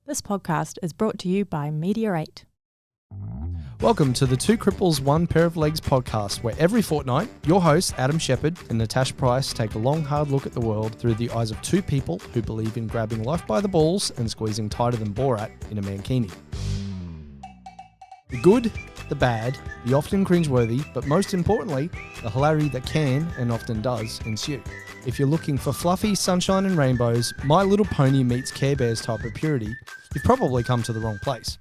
This podcast is brought to you by Meteorate. Welcome to the Two Cripples, One Pair of Legs podcast, where every fortnight, your hosts, Adam Shepherd and Tash Price, take a long, hard look at the world through the eyes of two people who believe in grabbing life by the balls and squeezing tighter than Borat in a mankini. The good, the bad, the often cringeworthy, but most importantly, the hilarity that can, and often does, ensue. If you're looking for fluffy sunshine and rainbows, My Little Pony meets Care Bears type of purity, you've probably come to the wrong place.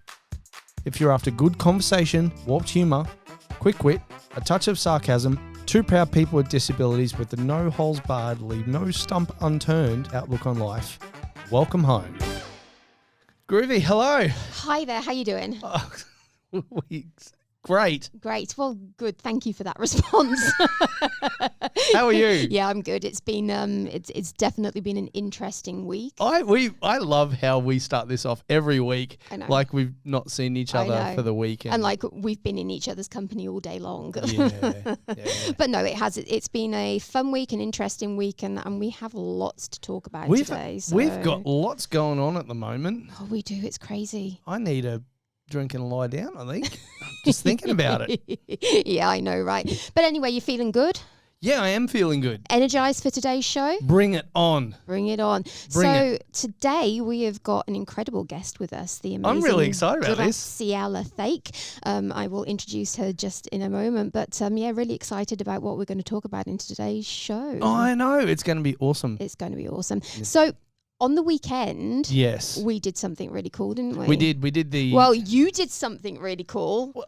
If you're after good conversation, warped humour, quick wit, a touch of sarcasm, two proud people with disabilities with the no holes barred, leave no stump unturned outlook on life, welcome home. Groovy, hello. Hi there, how you doing? Great. Great. Well, good. Thank you for that response. How are you? Yeah, I'm good. It's been it's definitely been an interesting week. I love how we start this off every week. I know. Like we've not seen each other for the weekend. And like we've been in each other's company all day long. Yeah. But no, it's been a fun week, an interesting week, and we have lots to talk about today. So. We've got lots going on at the moment. Oh, we do. It's crazy. I need a drink and lie down, I think. Just thinking about it. Yeah, I know, right? But anyway, you feeling good? Yeah, I am feeling good. Energized for today's show? Bring it on. Bring it on. Today we have got an incredible guest with us, the amazing I'm really excited about this. Graziella Thake. I will introduce her just in a moment, but really excited about what we're going to talk about in today's show. Oh, I know. It's going to be awesome. It's going to be awesome. So on the weekend, yes, we did something really cool, didn't we? We did the... Well, you did something really cool. Well,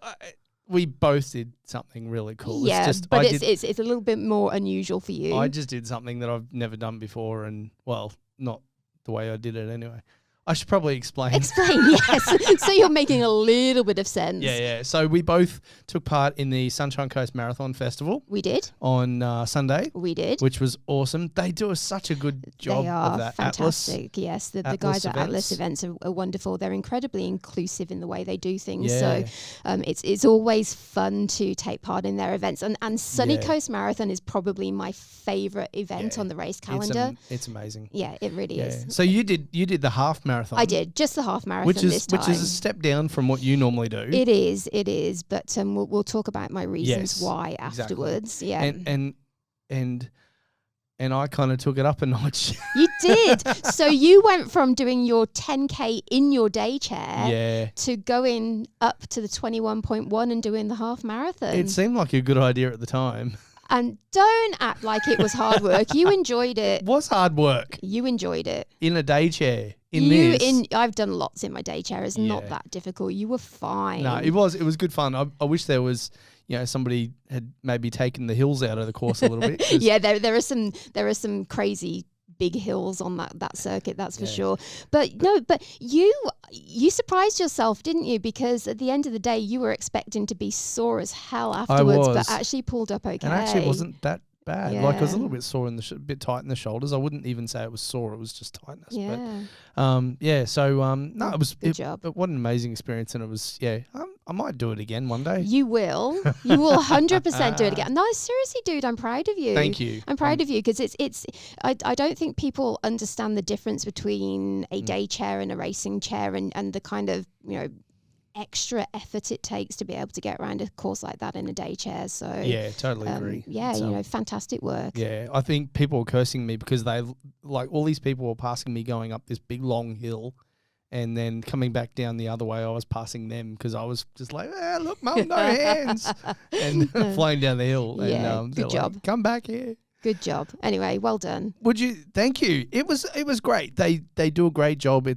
we both did something really cool. Yeah, it's a little bit more unusual for you. I just did something that I've never done before, and, well, not the way I did it anyway. I should probably explain. Explain, yes. So you're making a little bit of sense. Yeah. So we both took part in the Sunshine Coast Marathon Festival. We did. On Sunday. We did. Which was awesome. They do such a good job of that. Fantastic. Atlas. Yes, the guys at Atlas events are wonderful. They're incredibly inclusive in the way they do things. Yeah. So it's always fun to take part in their events. And Sunny Coast Marathon is probably my favourite event on the race calendar. It's amazing. Yeah, it really is. So you did the half marathon. I did, just the half marathon this time. Which is a step down from what you normally do. It is, but we'll talk about my reasons why afterwards. Exactly. Yeah, and I kind of took it up a notch. You did. So you went from doing your 10K in your day chair to going up to the 21.1 and doing the half marathon. It seemed like a good idea at the time. And don't act like it was hard work. You enjoyed it. It was hard work. You enjoyed it. In a day chair. I've done lots in my day chair. It's not that difficult. You were fine. No, it was good fun. I wish there was, somebody had maybe taken the hills out of the course a little bit. Yeah, there are some crazy big hills on that circuit, that's for sure. But you surprised yourself, didn't you? Because at the end of the day, you were expecting to be sore as hell afterwards, but actually pulled up okay. And actually, it wasn't that bad. Yeah. Like, I was a little bit sore a bit tight in the shoulders. I wouldn't even say it was sore; it was just tightness. Yeah. But, no, it was good job. What an amazing experience, and it was I might do it again one day. You will 100% do it again. No, seriously, dude, I'm proud of you. Thank you. I'm proud of you because I don't think people understand the difference between a day chair and a racing chair and the kind of extra effort it takes to be able to get around a course like that in a day chair. So yeah, totally agree. Yeah, fantastic work. Yeah, I think people were cursing me because they all these people were passing me going up this big long hill, and then coming back down the other way, I was passing them because I was just like, look, Mum, no hands, and flying down the hill. Yeah, and, good job. Like, come back here. Good job. Anyway, well done. Thank you. It was great. They do a great job.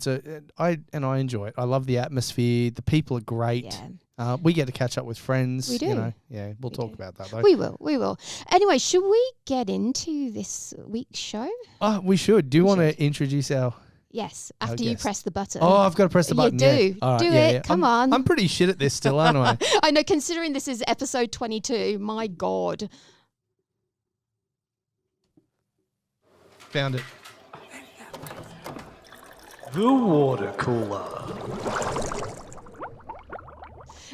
I enjoy it. I love the atmosphere. The people are great. Yeah. We get to catch up with friends. We do. We'll talk about that though. We will. Anyway, should we get into this week's show? Oh, we should. Do you want to introduce our... Yes, after you press the button. Oh, I've got to press the button. You do. Right, do it. Yeah. Come on. I'm pretty shit at this still, aren't I? I know, considering this is episode 22. My God. Found it. The water cooler.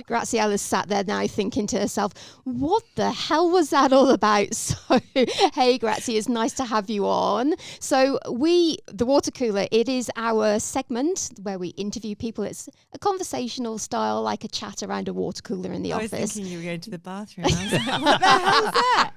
Graziella's sat there now thinking to herself, what the hell was that all about? So, hey, Grazie, it's nice to have you on. So the water cooler, it is our segment where we interview people. It's a conversational style, like a chat around a water cooler in the office. I was thinking you were going to the bathroom. I was like, what the hell is that?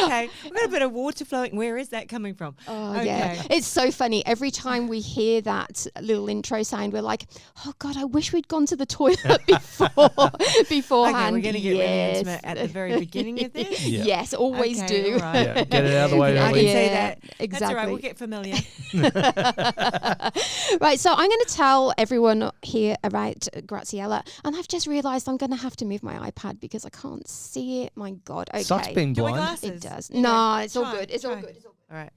Okay, we've got a bit of water flowing. Where is that coming from? Oh, okay. yeah. It's so funny. Every time we hear that little intro sound, we're like, oh, God, I wish we'd gone to the toilet beforehand. Okay, we're going to get really intimate at the very beginning of this? Yeah. Yes, always Okay, do. all right. Yeah, get it out of the way I early. can say that. Exactly. That's all right, we'll get familiar. Right, so I'm going to tell everyone here about Graziella, and I've just realised I'm going to have to move my iPad because I can't see it. My God. Okay. Sucks being Do you want blind. glasses? It does. Okay, No, it's all try, good. It's all try. good. It's all good. All right.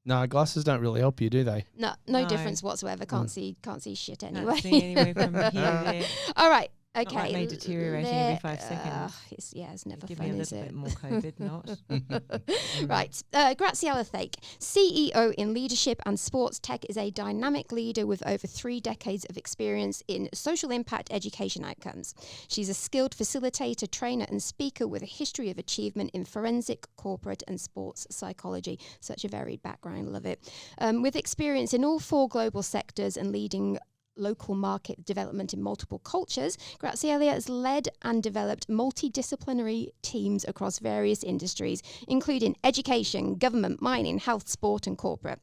No, glasses don't really help you, do they? No No. difference whatsoever. Can't see shit anyway. Not seeing anyway from here to there. All right. Not Okay. like me deteriorating every 5 seconds. It's never Give fun, me a is little it? bit more COVID, not. Right. Graziella Thake, CEO in leadership and sports tech, is a dynamic leader with over 3 decades of experience in social impact education outcomes. She's a skilled facilitator, trainer, and speaker with a history of achievement in forensic, corporate, and sports psychology. Such a varied background. Love it. With experience in all 4 global sectors and leading local market development in multiple cultures, Graziella has led and developed multidisciplinary teams across various industries, including education, government, mining, health, sport, and corporate.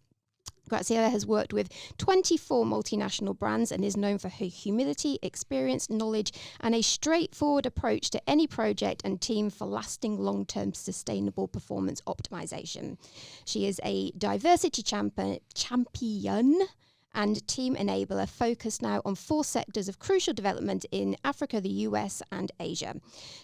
Graziella has worked with 24 multinational brands and is known for her humility, experience, knowledge, and a straightforward approach to any project and team for lasting long-term sustainable performance optimization. She is a diversity champion and team enabler focused now on 4 sectors of crucial development in Africa, the US, and Asia.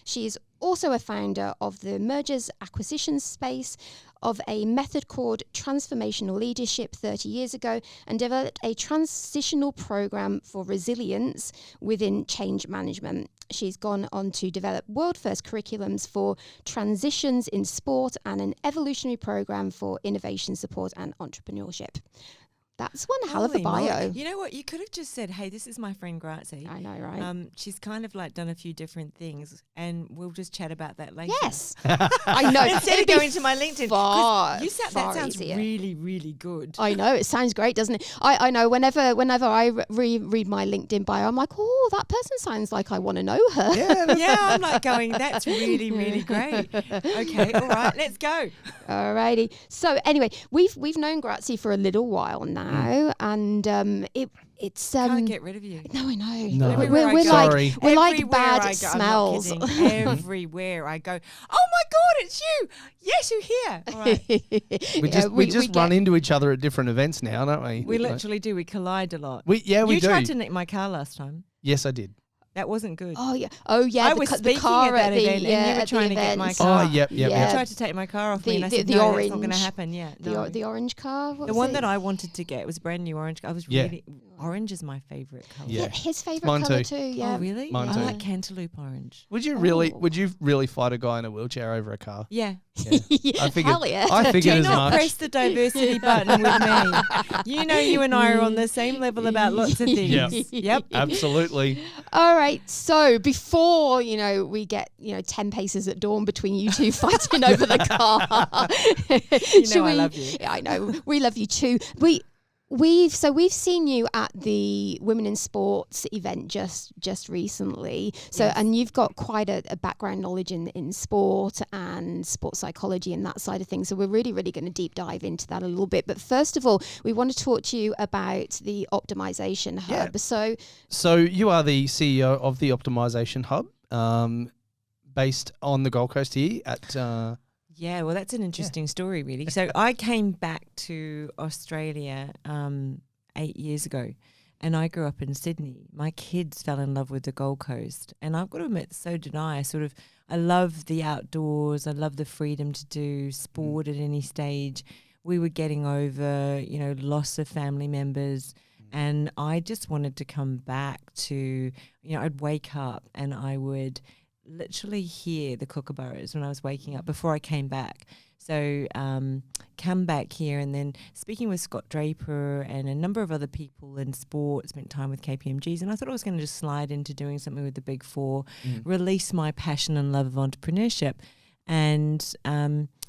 She is also a founder of the mergers acquisitions space, of a method called Transformational Leadership 30 years ago, and developed a transitional program for resilience within change management. She's gone on to develop world-first curriculums for transitions in sport and an evolutionary program for innovation support and entrepreneurship. That's one hell of a Holy bio. moly. You know what? You could have just said, hey, this is my friend Grazie. I know, right? She's kind of like done a few different things, and we'll just chat about that later. Yes. I know. Instead of It'd be going to my LinkedIn. 'Cause that far sounds easier. really, really good. I know. It sounds great, doesn't it? I know. Whenever I read my LinkedIn bio, I'm like, oh, that person sounds like I want to know her. Yeah, I'm like going, that's really, really great. Okay, all right, let's go. Alrighty. So anyway, we've known Grazie for a little while now, and it's Can't get rid of you. No, I know. No. Everywhere I We're go. Sorry. we're like Everywhere bad I go, smells. I'm not kidding. Everywhere I go, oh my God, it's you. Yes, you're here. All right. We just run into each other at different events now, don't we? We literally do. We collide a lot. We do. You tried to nick my car last time. Yes, I did. That wasn't good. Oh yeah. I was the speaking car at that the, event, and you were at the trying to get my event. car. Oh, yep. You Yeah. tried to take my car off me, and I The- said, the no, that's orange. not going to happen. Yeah, no. The orange car. What The was one it? that I wanted to get was a brand new orange. I was Yeah. really orange is my favorite color. Yeah. His favorite Mine color too. too. Yeah. Oh really? Mine I too. like cantaloupe orange. Would you really? Oh. Would you really fight a guy in a wheelchair over a car? Yeah. Yeah. I figured. Hell yeah. I figured Do as not much. press the diversity button with me. You know, you and I are on the same level about lots of things. Yeah. Yep. Absolutely. All right. So before we get 10 paces at dawn between you two fighting over the car. You know I love you. Yeah, I know. We love you too. We've seen you at the Women in Sports event just recently. So Yes. and you've got quite a background knowledge in sport and sports psychology and that side of things. So we're really, really going to deep dive into that a little bit. But first of all, we want to talk to you about the Optimisation Hub. Yeah. So you are the CEO of the Optimisation Hub, based on the Gold Coast here at. Yeah, well, that's an interesting story, really. So I came back to Australia 8 years ago, and I grew up in Sydney. My kids fell in love with the Gold Coast, and I've got to admit, so did I. I love the outdoors. I love the freedom to do sport at any stage. We were getting over, loss of family members, and I just wanted to come back to, I'd wake up and I would literally hear the kookaburras when I was waking up before I came back, So come back here, and then speaking with Scott Draper and a number of other people in sport, spent time with KPMGs, and I thought I was going to just slide into doing something with the Big Four, release my passion and love of entrepreneurship, and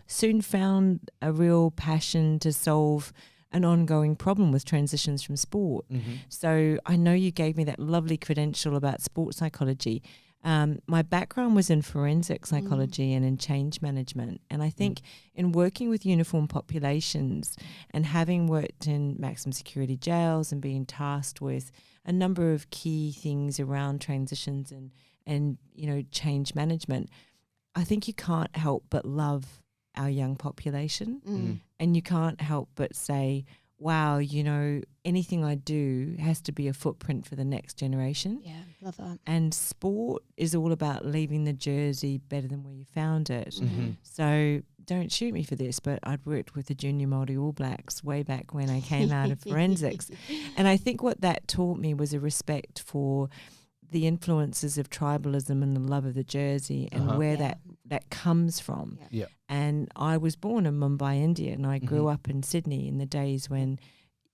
soon found a real passion to solve an ongoing problem with transitions from sport. So I know you gave me that lovely credential about sports psychology. My background was in forensic psychology and in change management. And I think in working with uniform populations and having worked in maximum security jails and being tasked with a number of key things around transitions and change management, I think you can't help but love our young population. And you can't help but say, wow, anything I do has to be a footprint for the next generation. Yeah, love that. And sport is all about leaving the jersey better than where you found it. So don't shoot me for this, but I'd worked with the junior Māori All Blacks way back when I came out of forensics. And I think what that taught me was a respect for the influences of tribalism and the love of the jersey and where that comes from. And I was born in Mumbai, India, and I grew up in Sydney in the days when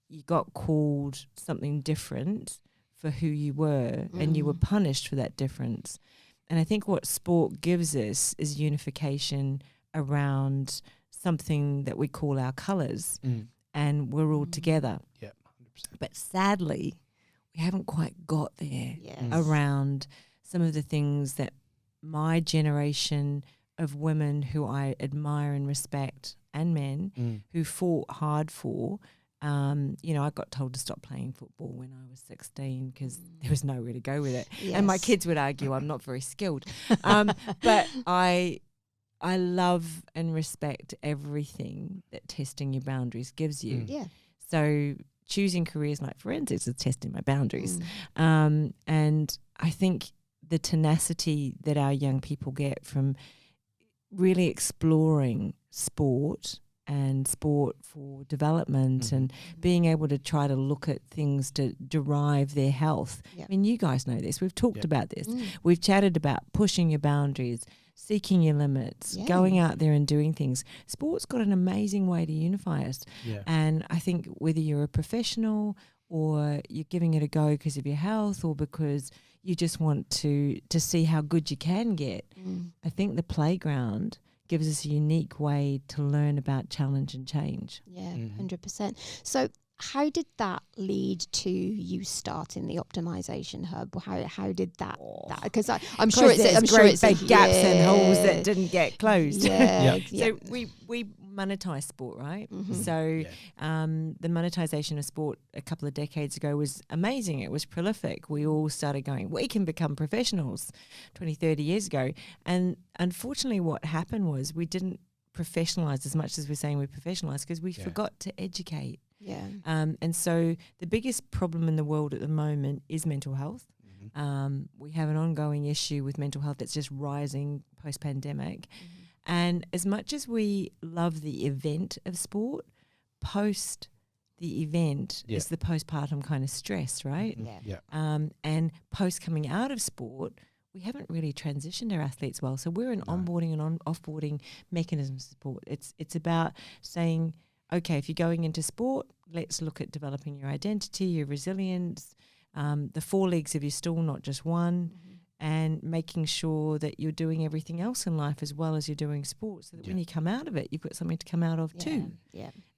you got called something different for who you were and you were punished for that difference. And I think what sport gives us is unification around something that we call our colours, and we're all together. 100%. But sadly, we haven't quite got there around some of the things that my generation of women who I admire and respect, and men who fought hard for. I got told to stop playing football when I was 16 because there was nowhere to go with it. And my kids would argue I'm not very skilled. But I love and respect everything that testing your boundaries gives you. So choosing careers like forensics is testing my boundaries. And I think the tenacity that our young people get from really exploring sport and sport for development and being able to try to look at things to derive their health. I mean, you guys know this. We've talked about this. We've chatted about pushing your boundaries, seeking your limits, going out there and doing things. Sport's got an amazing way to unify us. And I think whether you're a professional or you're giving it a go because of your health or because you just want to see how good you can get, I think the playground gives us a unique way to learn about challenge and change. 100%. So how did that lead to you starting the Optimisation Hub? How did that? Because I'm sure it's big gaps and holes that didn't get closed. So we monetize sport, right? So the monetization of sport a couple of decades ago was amazing. It was prolific. We all started going, we can become professionals 20, 30 years ago. And unfortunately what happened was we didn't professionalize as much as we're saying we professionalize because we forgot to educate. And so the biggest problem in the world at the moment is mental health. We have an ongoing issue with mental health that's just rising post-pandemic. And as much as we love the event of sport, post the event is the postpartum kind of stress, right? And post coming out of sport, we haven't really transitioned our athletes well. So we're in onboarding and offboarding mechanisms of sport. It's about saying, okay, if you're going into sport, let's look at developing your identity, your resilience, the 4 legs of your stool, not just one, and making sure that you're doing everything else in life as well as you're doing sport so that when you come out of it, you've got something to come out of too.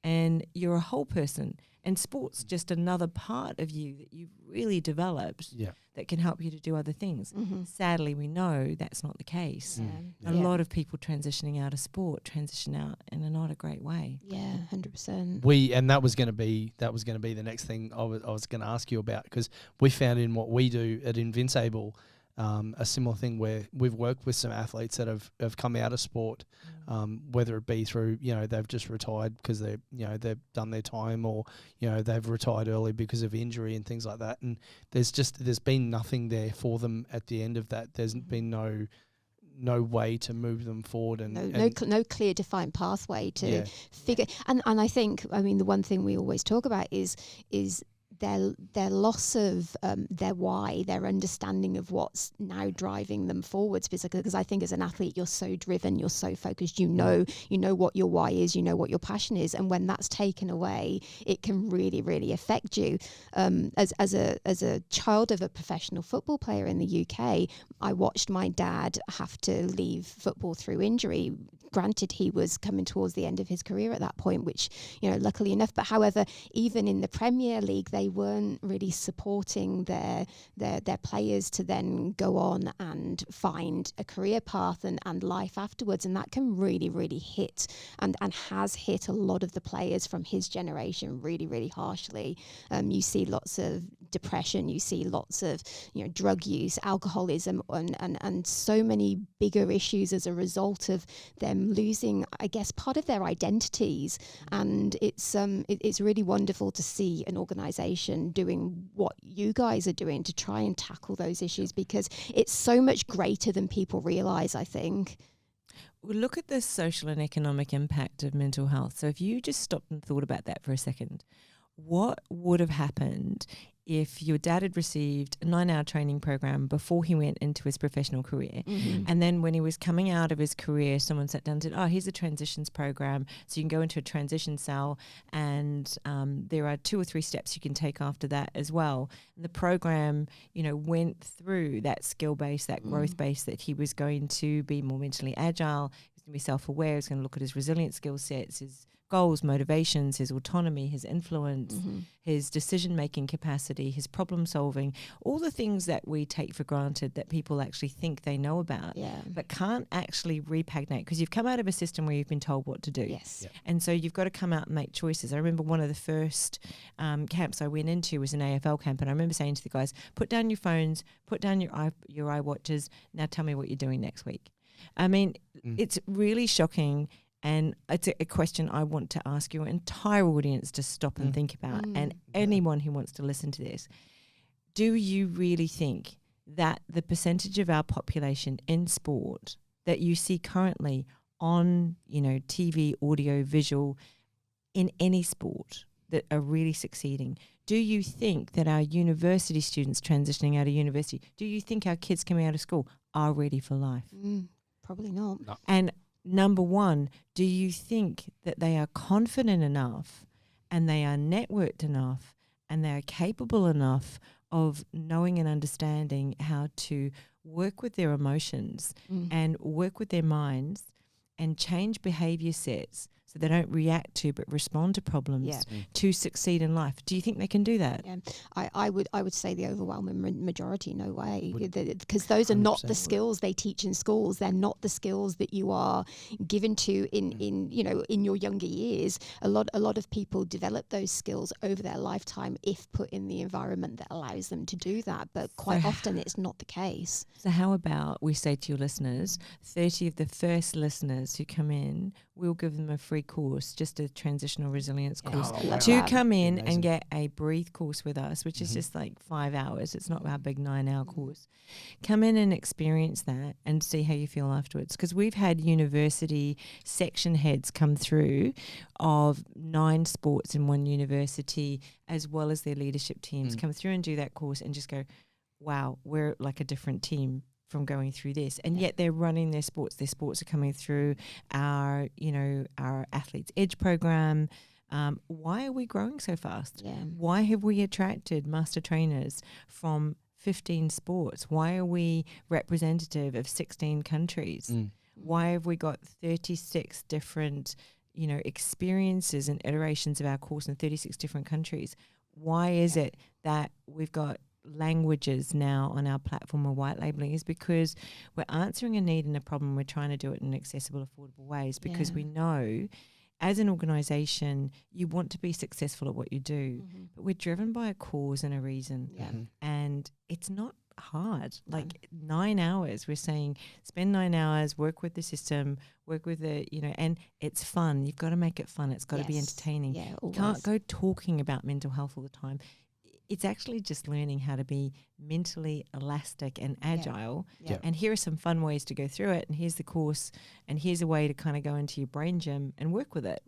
And you're a whole person. And sport's just another part of you that you've really developed that can help you to do other things. Sadly, we know that's not the case. A lot of people transitioning out of sport transition out in not a great way. 100%. And that was going to be the next thing I was going to ask you about, because we found in what we do at Invincible a similar thing where we've worked with some athletes that have come out of sport, whether it be through, they've just retired because they've done their time, or, they've retired early because of injury and things like that. And there's been nothing there for them at the end of that. There's been no way to move them forward, and no clear defined pathway to figure. And I think, the one thing we always talk about is their loss of their why, their understanding of what's now driving them forwards. Because I think as an athlete, you're so driven, you're so focused. You know what your why is, you know what your passion is, and when that's taken away, it can really, really affect you. As a child of a professional football player in the UK, I watched my dad have to leave football through injury. Granted, he was coming towards the end of his career at that point, which, luckily enough. But however, even in the Premier League, they weren't really supporting their players to then go on and find a career path and life afterwards. And that can really, really hit and has hit a lot of the players from his generation really, really harshly. You see lots of depression, you see lots of drug use, alcoholism, and so many bigger issues as a result of them losing, I guess, part of their identities. And it's really wonderful to see an organization doing what you guys are doing to try and tackle those issues, because it's so much greater than people realize, I think. Well, look at the social and economic impact of mental health. So if you just stopped and thought about that for a second, what would have happened if your dad had received a 9-hour training program before he went into his professional career, and then when he was coming out of his career, someone sat down and said, oh, here's a transitions program, so you can go into a transition cell, and there are 2 or 3 steps you can take after that as well. And the program, went through that skill base, that growth base, that he was going to be more mentally agile, he was going to be self-aware, he was going to look at his resilient skill sets, his goals, motivations, his autonomy, his influence, his decision-making capacity, his problem-solving, all the things that we take for granted that people actually think they know about, but can't actually repaginate, because you've come out of a system where you've been told what to do. Yes. Yep. And so you've got to come out and make choices. I remember one of the first camps I went into was an AFL camp, and I remember saying to the guys, put down your phones, put down your iWatches, now tell me what you're doing next week. I mean, it's really shocking. And it's a question I want to ask your entire audience to stop and think about, and anyone who wants to listen to this. Do you really think that the percentage of our population in sport that you see currently on, TV, audio, visual, in any sport that are really succeeding, do you think that our university students transitioning out of university, do you think our kids coming out of school are ready for life? Probably not. No. And number one, do you think that they are confident enough and they are networked enough and they are capable enough of knowing and understanding how to work with their emotions and work with their minds and change behavior sets so they don't react to but respond to problems to succeed in life? Do you think they can do that? Yeah, I would say the overwhelming majority, no way, because those are not the skills they teach in schools. They're not the skills that you are given to in your younger years. A lot of people develop those skills over their lifetime if put in the environment that allows them to do that. But quite often it's not the case. So how about we say to your listeners, 30 of the first listeners who come in, we'll give them a free course, just a transitional resilience course, to come in and get a breathe course with us, which is just like 5 hours. It's not our big 9-hour course. Come in and experience that and see how you feel afterwards. Because we've had university section heads come through of 9 sports in one university, as well as their leadership teams, come through and do that course and just go, wow, we're like a different team from going through this, and yet they're running their sports. Their sports are coming through our Athletes Edge program. Why are we growing so fast? Yeah. Why have we attracted master trainers from 15 sports? Why are we representative of 16 countries? Why have we got 36 different, experiences and iterations of our course in 36 different countries? Why is it that we've got languages now on our platform of white labeling? Is because we're answering a need and a problem. We're trying to do it in accessible, affordable ways, because we know as an organization you want to be successful at what you do, but we're driven by a cause and a reason, and it's not hard. Like 9 hours, we're saying spend 9 hours, work with the system, work with the and it's fun. You've got to make it fun. It's got to be entertaining. You can't go talking about mental health all the time. It's actually just learning how to be mentally elastic and agile. And here are some fun ways to go through it. And here's the course. And here's a way to kind of go into your brain gym and work with it.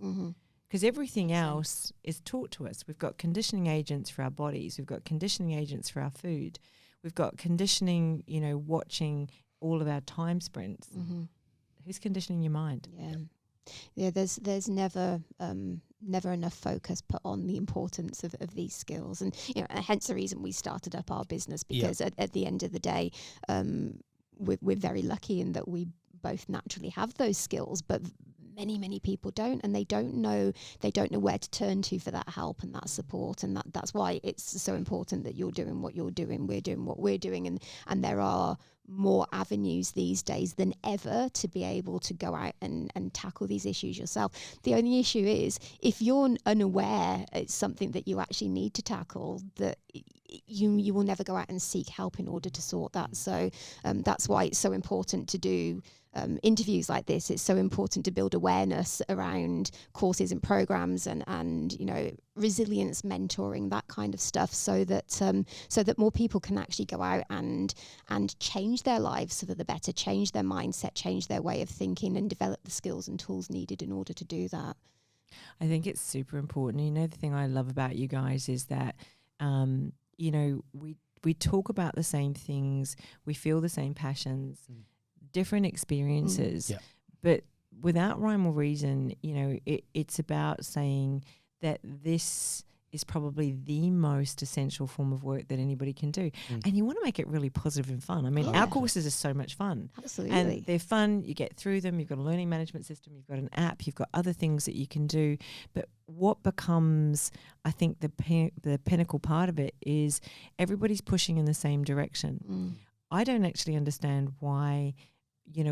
because everything else is taught to us. We've got conditioning agents for our bodies. We've got conditioning agents for our food. We've got conditioning, watching all of our time sprints. Mm-hmm. Who's conditioning your mind? Yeah. There's never enough focus put on the importance of these skills, and hence the reason we started up our business, because at the end of the day, we're very lucky in that we both naturally have those skills, but many people don't, and they don't know where to turn to for that help and that support, and that's why it's so important that you're doing what you're doing, we're doing what we're doing, and there are more avenues these days than ever to be able to go out and tackle these issues yourself. The only issue is, if you're unaware it's something that you actually need to tackle, that you will never go out and seek help in order to sort that. So that's why it's so important to do interviews like this. It's so important to build awareness around courses and programs and resilience mentoring, that kind of stuff, so that more people can actually go out and change their lives for the better, change their mindset, change their way of thinking, and develop the skills and tools needed in order to do that. I think it's super important. The thing I love about you guys is that we talk about the same things, we feel the same passions, different experiences, but without rhyme or reason. It's about saying that this is probably the most essential form of work that anybody can do. And you want to make it really positive and fun. I mean, our courses are so much fun. Absolutely. And they're fun. You get through them. You've got a learning management system. You've got an app. You've got other things that you can do. But what becomes, I think, the pinnacle part of it is everybody's pushing in the same direction. I don't actually understand why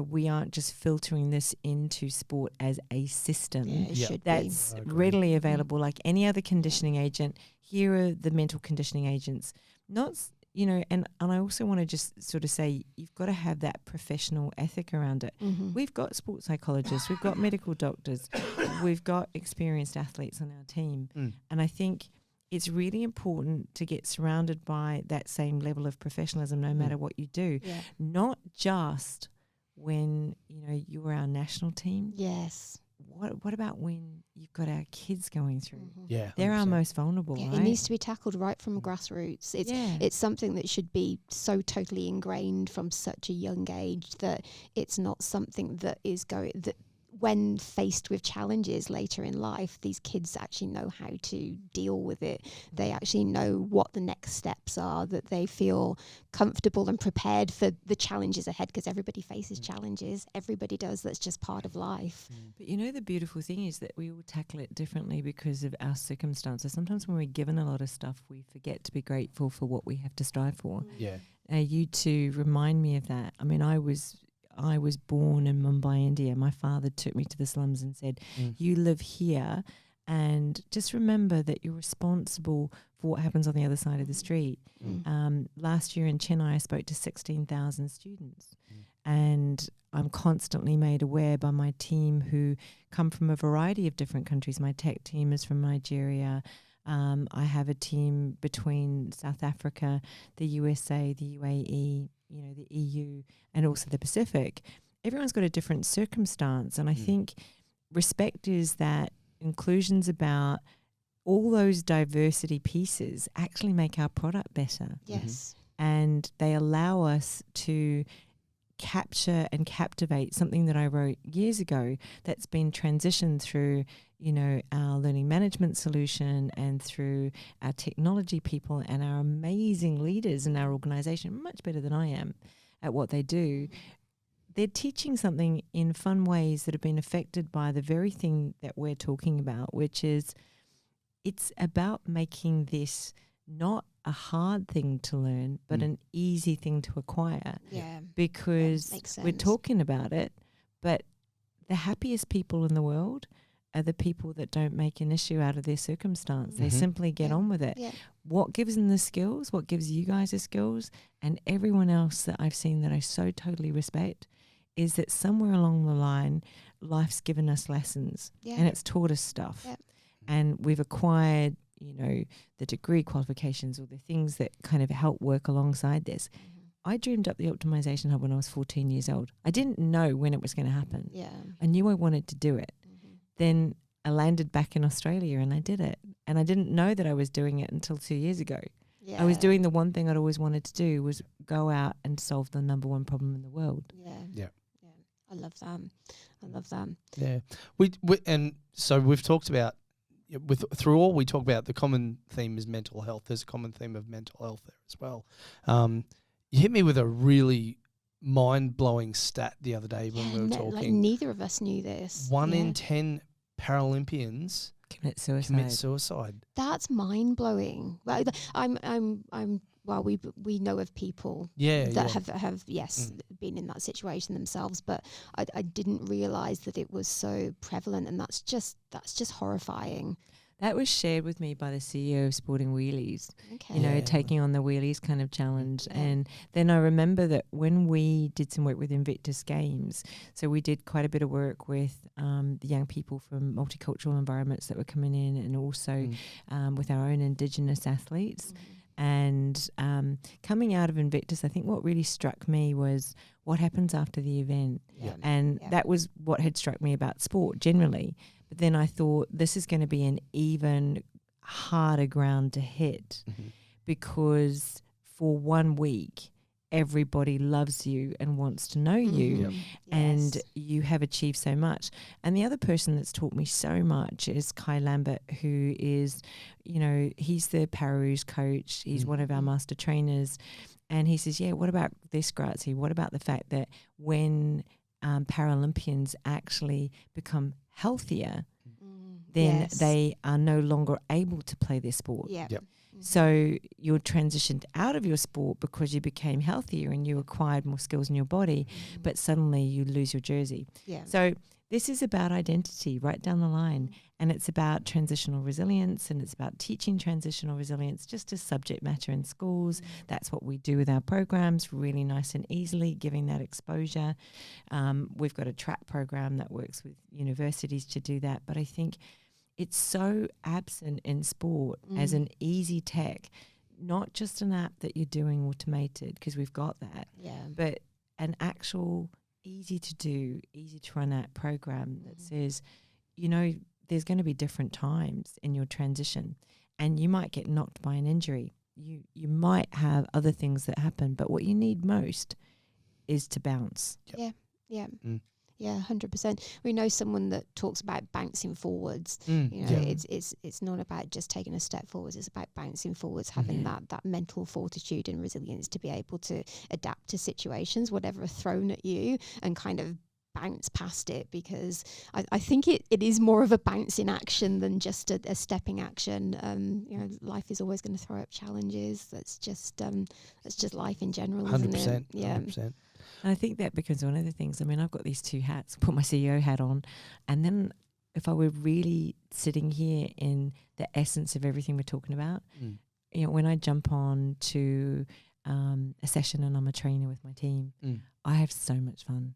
we aren't just filtering this into sport as a system that's readily available, like any other conditioning agent. Here are the mental conditioning agents. And I also want to just sort of say, you've got to have that professional ethic around it. We've got sports psychologists, we've got medical doctors, we've got experienced athletes on our team. And I think it's really important to get surrounded by that same level of professionalism no matter what you do. Not just when you were our national team. Yes. What about when you've got our kids going through? Yeah, they're 100%. our most vulnerable. Right? It needs to be tackled right from grassroots. It's something that should be so totally ingrained from such a young age that it's not something that is that when faced with challenges later in life, these kids actually know how to deal with it. They actually know what the next steps are, that they feel comfortable and prepared for the challenges ahead, because everybody faces challenges. Everybody does. That's just part of life. But the beautiful thing is that we all tackle it differently because of our circumstances. Sometimes when we're given a lot of stuff, we forget to be grateful for what we have to strive for. Yeah. You two remind me of that. I mean, I was born in Mumbai, India. My father took me to the slums and said, you live here, and just remember that you're responsible for what happens on the other side of the street. Last year in Chennai, I spoke to 16,000 students, and I'm constantly made aware by my team, who come from a variety of different countries. My tech team is from Nigeria. I have a team between South Africa, the USA, the UAE, the EU, and also the Pacific. Everyone's got a different circumstance. And I think respect is that inclusion's about all those diversity pieces actually make our product better. Yes. And they allow us to capture and captivate something that I wrote years ago that's been transitioned through our learning management solution and through our technology people and our amazing leaders in our organization, much better than I am at what they do. They're teaching something in fun ways that have been affected by the very thing that we're talking about, which is it's about making this not a hard thing to learn, but an easy thing to acquire. Yeah. Because we're talking about it, but the happiest people in the world are the people that don't make an issue out of their circumstance. They simply get on with it. Yeah. What gives them the skills, what gives you guys the skills, and everyone else that I've seen that I so totally respect, is that somewhere along the line, life's given us lessons and it's taught us stuff. Yeah. And we've acquired, the degree qualifications or the things that kind of help work alongside this. I dreamed up the Optimisation Hub when I was 14 years old. I didn't know when it was going to happen. Yeah. I knew I wanted to do it. Then I landed back in Australia and I did it. And I didn't know that I was doing it until 2 years ago. Yeah. I was doing the one thing I'd always wanted to do, was go out and solve the number one problem in the world. Yeah. I love that. I love that. Yeah. We and so we've talked about, through all we talk about, the common theme is mental health. There's a common theme of mental health there as well. You hit me with a really mind-blowing stat the other day when we were talking. Like neither of us knew this. 1 in 10 Paralympians Commit suicide. That's mind-blowing. Well, we know of people that have been in that situation themselves, but I didn't realise that it was so prevalent, and that's just horrifying. That was shared with me by the CEO of Sporting Wheelies, Okay. taking on the Wheelies kind of challenge. And then I remember that when we did some work with Invictus Games, so we did quite a bit of work with the young people from multicultural environments that were coming in, and also with our own Indigenous athletes. And coming out of Invictus, I think what really struck me was what happens after the event. And that was what had struck me about sport generally. But then I thought, this is going to be an even harder ground to hit, because for 1 week, everybody loves you and wants to know you, and you have achieved so much. And the other person that's taught me so much is Kai Lambert, who is, he's the Pararoos coach. He's one of our master trainers. And he says, what about this, Grazie? What about the fact that when Paralympians actually become healthier, then they are no longer able to play their sport. So you're transitioned out of your sport because you became healthier and you acquired more skills in your body, but suddenly you lose your jersey. So this is about identity right down the line, and it's about transitional resilience, and it's about teaching transitional resilience just as subject matter in schools. That's what we do with our programs, really nice and easily, giving that exposure. We've got a track program that works with universities to do that, but I think it's so absent in sport as an easy tech, not just an app that you're doing automated, because we've got that, but an actual easy to do, easy to run app program that says, there's going to be different times in your transition, and you might get knocked by an injury. You might have other things that happen, but what you need most is to bounce. Yeah, 100%. We know someone that talks about bouncing forwards. It's not about just taking a step forwards. It's about bouncing forwards, having that mental fortitude and resilience to be able to adapt to situations, whatever are thrown at you, and kind of bounce past it, because I think it is more of a bouncing action than just a stepping action. Life is always going to throw up challenges. That's just life in general, 100%, isn't it? 100%. And I think that becomes one of the things. I mean, I've got these two hats, put my CEO hat on, and then if I were really sitting here in the essence of everything we're talking about, when I jump on to a session and I'm a trainer with my team, I have so much fun.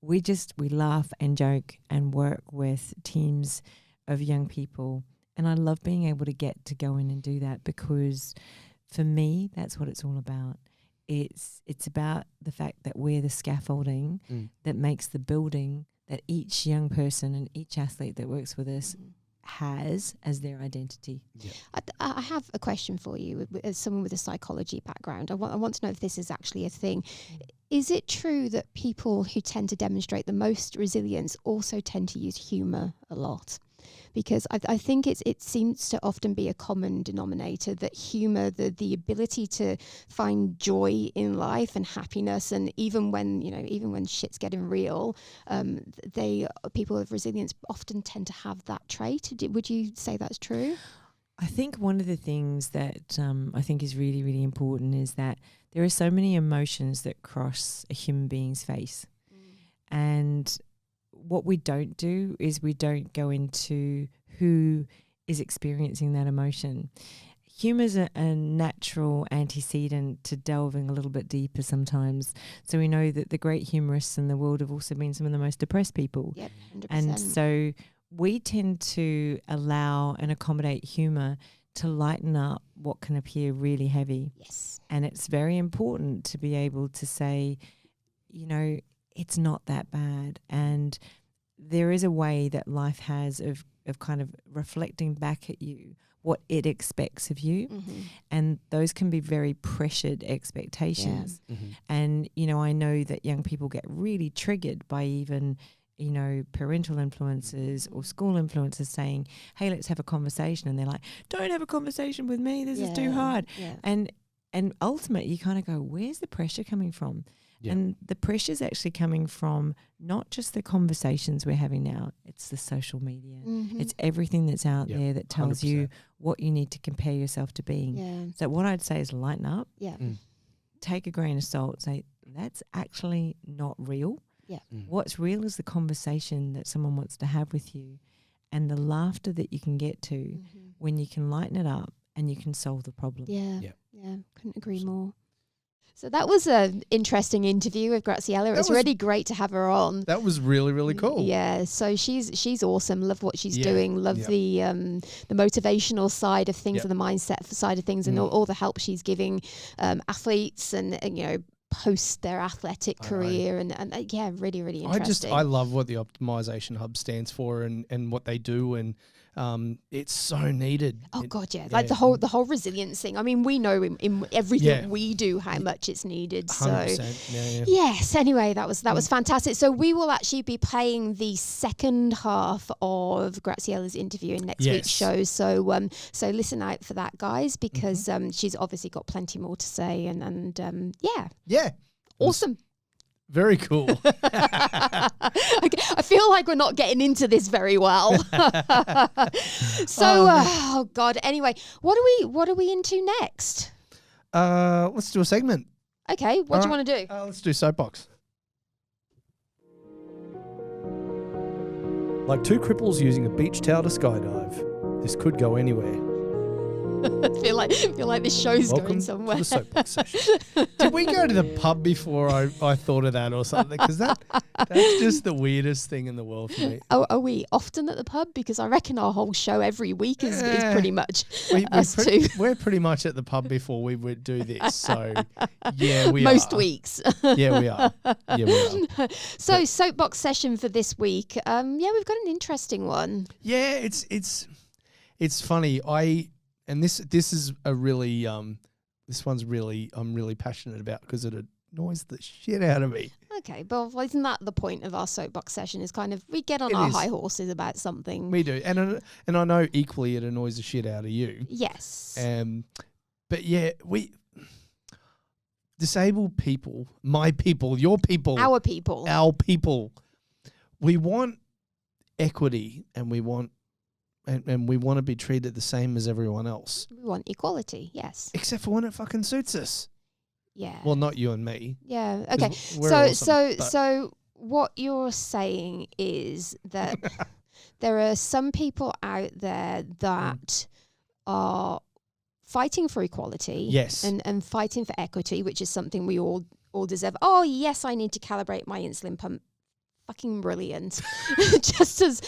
We laugh and joke and work with teams of young people, and I love being able to get to go in and do that, because for me, that's what it's all about. It's about the fact that we're the scaffolding that makes the building that each young person and each athlete that works with us has as their identity. I have a question for you, as someone with a psychology background. I want to know if this is actually a thing. Is it true that people who tend to demonstrate the most resilience also tend to use humour a lot? Because I think it seems to often be a common denominator, that humour, the ability to find joy in life and happiness, and even when shit's getting real, people with resilience often tend to have that trait. Would you say that's true? I think one of the things that I think is really, really important is that there are so many emotions that cross a human being's face, and what we don't do is we don't go into who is experiencing that emotion. Humour is a natural antecedent to delving a little bit deeper sometimes. So we know that the great humorists in the world have also been some of the most depressed people. Yep, 100%. And so we tend to allow and accommodate humour to lighten up what can appear really heavy. Yes. And it's very important to be able to say, it's not that bad. And there is a way that life has of of kind of reflecting back at you what it expects of you. Mm-hmm. And those can be very pressured expectations. Yeah. Mm-hmm. And, I know that young people get really triggered by even, parental influences or school influences saying, hey, let's have a conversation. And they're like, don't have a conversation with me. This is too hard. Yeah. And ultimately, you kind of go, where's the pressure coming from? Yeah. And the pressure's actually coming from not just the conversations we're having now, it's the social media. Mm-hmm. It's everything that's out Yep, there that tells 100%. you what you need to compare yourself to being. Yeah. So what I'd say is lighten up, Yeah. take a grain of salt, say, that's actually not real. Yeah. What's real is the conversation that someone wants to have with you and the laughter that you can get to Mm-hmm. when you can lighten it up and you can solve the problem. Yeah. Yeah. Yeah. Couldn't agree more. So that was an interesting interview with Graziella. It was really great to have her on. That was really, really cool. Yeah, so she's awesome. Love what she's Yeah. doing. Love the motivational side of things Yep. and the mindset side of things, and all the help she's giving athletes and post their athletic I know. career and yeah, really, really interesting. I love what the Optimisation Hub stands for and what they do, and it's so needed. Oh God, yeah! Like the whole resilience thing. I mean, we know in everything we do how much it's needed. 100%. Yeah. Yes. Anyway, that was fantastic. So we will actually be playing the second half of Graziella's interview in next week's show. So so listen out for that, guys, because she's obviously got plenty more to say. And Yeah. awesome. Very cool. I feel like we're not getting into this very well. So, oh God. Anyway, what are we into next? Let's do a segment. Okay, what do you want to do? Let's do Soapbox. Like two cripples using a beach towel to skydive. This could go anywhere. I feel like this show's Welcome going somewhere. to the Soapbox session. Did we go to the pub before I thought of that or something? Because that's just the weirdest thing in the world for me. Oh, are we often at the pub? Because I reckon our whole show every week is pretty much us two. We're pretty much at the pub before we would do this. So, yeah, we Most are. weeks. Yeah, we are. Yeah, we are. So, soapbox session for this week. Yeah, we've got an interesting one. Yeah, it's funny. This is a really this one's really I'm really passionate about because it annoys the shit out of me. Okay, but isn't that the point of our soapbox session? Is kind of we get on our high horses about something. We do, and I know equally it annoys the shit out of you. Yes. But yeah, we disabled people, my people, your people, our people. We want equity, and we want. And we want to be treated the same as everyone else. We want equality, yes. Except for when it fucking suits us. Yeah. Well, not you and me. Yeah. Okay. So what you're saying is that there are some people out there that are fighting for equality. Yes. And fighting for equity, which is something we all deserve. Oh, yes, I need to calibrate my insulin pump. Fucking brilliant. just as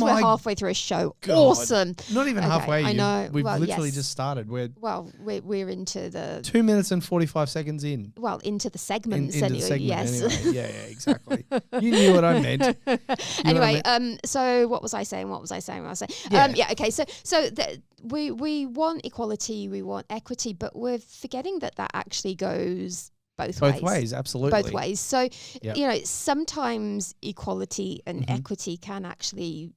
we're halfway through a show. God. Awesome. Not even halfway. I know. We've literally just started. We're into the 2 minutes and 45 seconds in. Well, into the segments Into the anyway. segment Yes. anyway. Yeah, exactly. You knew what I meant. Anyway, so what was I saying? Yeah. Okay. So we want equality, we want equity, but we're forgetting that actually goes both ways. Absolutely. Both ways. So, Yep. Sometimes equality and equity can actually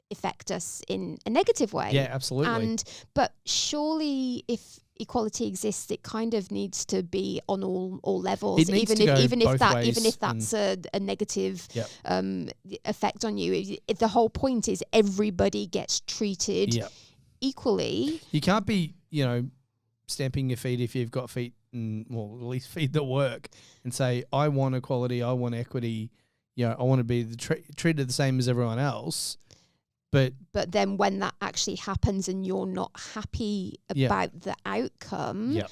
affect us in a negative way. Yeah, absolutely. But surely if equality exists, it kind of needs to be on all levels. It needs to go both ways, even if that's a negative Yep. effect on you. If the whole point is everybody gets treated Yep. equally. You can't be, stamping your feet if you've got feet, at least feet that work, and say, I want equality, I want equity, I want to be treated the same as everyone else. But then when that actually happens and you're not happy about the outcome. Yeah.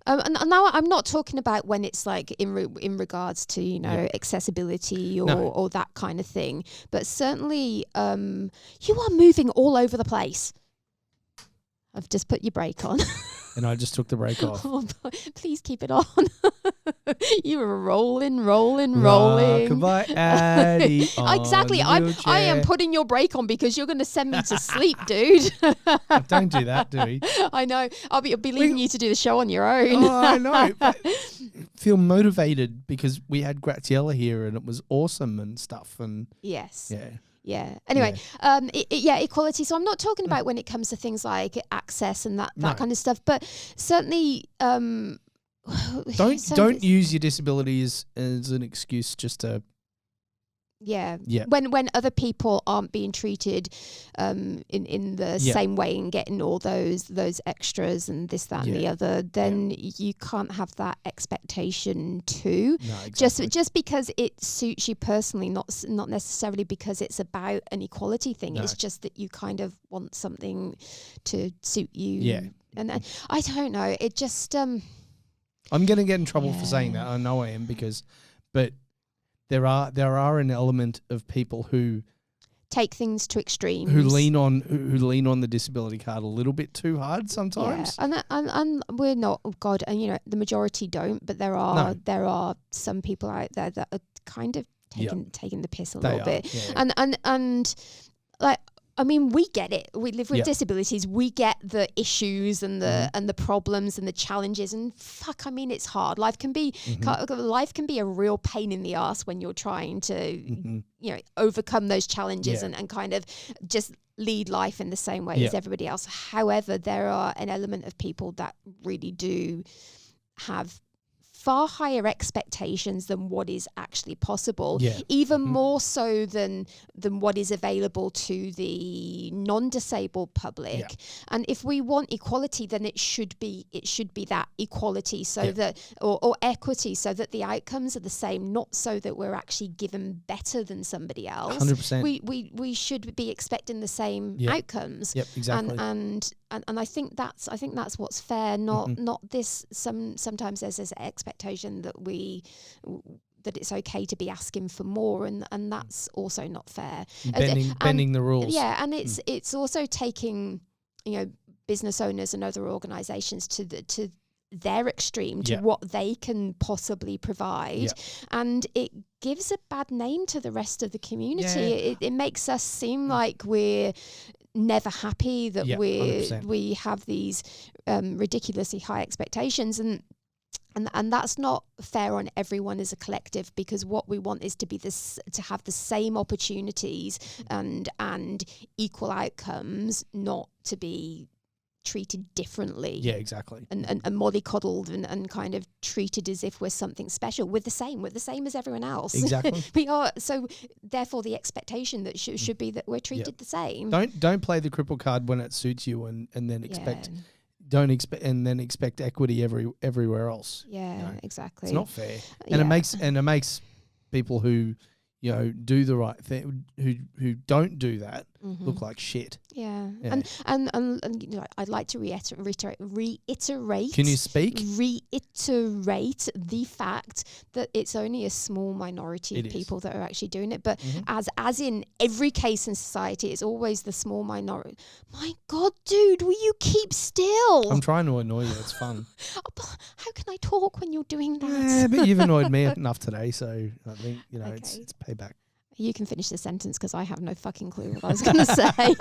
And now I'm not talking about when it's like in regards to, accessibility or that kind of thing. But certainly you are moving all over the place. I've just put your brake on. And I just took the brake off. Oh, please keep it on. You were rolling. Rockabye Addy. Exactly. I am putting your brake on because you're going to send me to sleep, dude. Don't do that, do we? I know. I'll be leaving you to do the show on your own. Oh, I know. But feel motivated because we had Graziella here and it was awesome and stuff. And yes. Yeah. Yeah. Anyway, equality. So I'm not talking about when it comes to things like access and that kind of stuff, but certainly, don't use your disability as an excuse just to. Yeah. Yeah. When other people aren't being treated in the same way and getting all those extras and this, that, and the other, then you can't have that expectation too. No, exactly. Just because it suits you personally, not necessarily because it's about an equality thing. No. It's just that you kind of want something to suit you. Yeah. And I don't know. It just I'm gonna get in trouble for saying that. I know I am but there are an element of people who take things to extremes, who lean on the disability card a little bit too hard sometimes. Yeah, and we're not God, and the majority don't, but there are some people out there that are kind of taking the piss a little bit, and like. I mean, we get it. We live with disabilities. We get the issues and the problems and the challenges. And fuck, I mean, it's hard. Life can be a real pain in the ass when you're trying to overcome those challenges and kind of just lead life in the same way as everybody else. However, there are an element of people that really do have far higher expectations than what is actually possible, even more so than what is available to the non-disabled public. And if we want equality, then it should be that equality, so that or equity, so that the outcomes are the same, not so that we're actually given better than somebody else. 100%. We should be expecting the same outcomes. Yep, exactly. And I think that's what's fair. Not this. Sometimes there's this expectation that it's okay to be asking for more, and that's also not fair. Bending the rules. Yeah, and it's also taking business owners and other organisations to their extreme, to what they can possibly provide, and it gives a bad name to the rest of the community. It makes us seem like we're never happy, that 100%. we have these ridiculously high expectations, and that's not fair on everyone as a collective, because what we want is to have the same opportunities and equal outcomes, not to be treated differently. Yeah, exactly. And mollycoddled and kind of treated as if we're something special. We're the same as everyone else. Exactly. We are. So therefore the expectation that should be that we're treated the same. Don't play the cripple card when it suits you and then expect expect equity everywhere else. Yeah, exactly. It's not fair. And it makes people who do the right thing, who don't do that, look like shit. Yeah. And I'd like to reiterate. Can you speak? Reiterate the fact that it's only a small minority of people that are actually doing it. But as in every case in society, it's always the small minority. My God, dude, will you keep still? I'm trying to annoy you. It's fun. How can I talk when you're doing that? Yeah, but you've annoyed me enough today, so I think it's payback. You can finish the sentence because I have no fucking clue what I was going to say.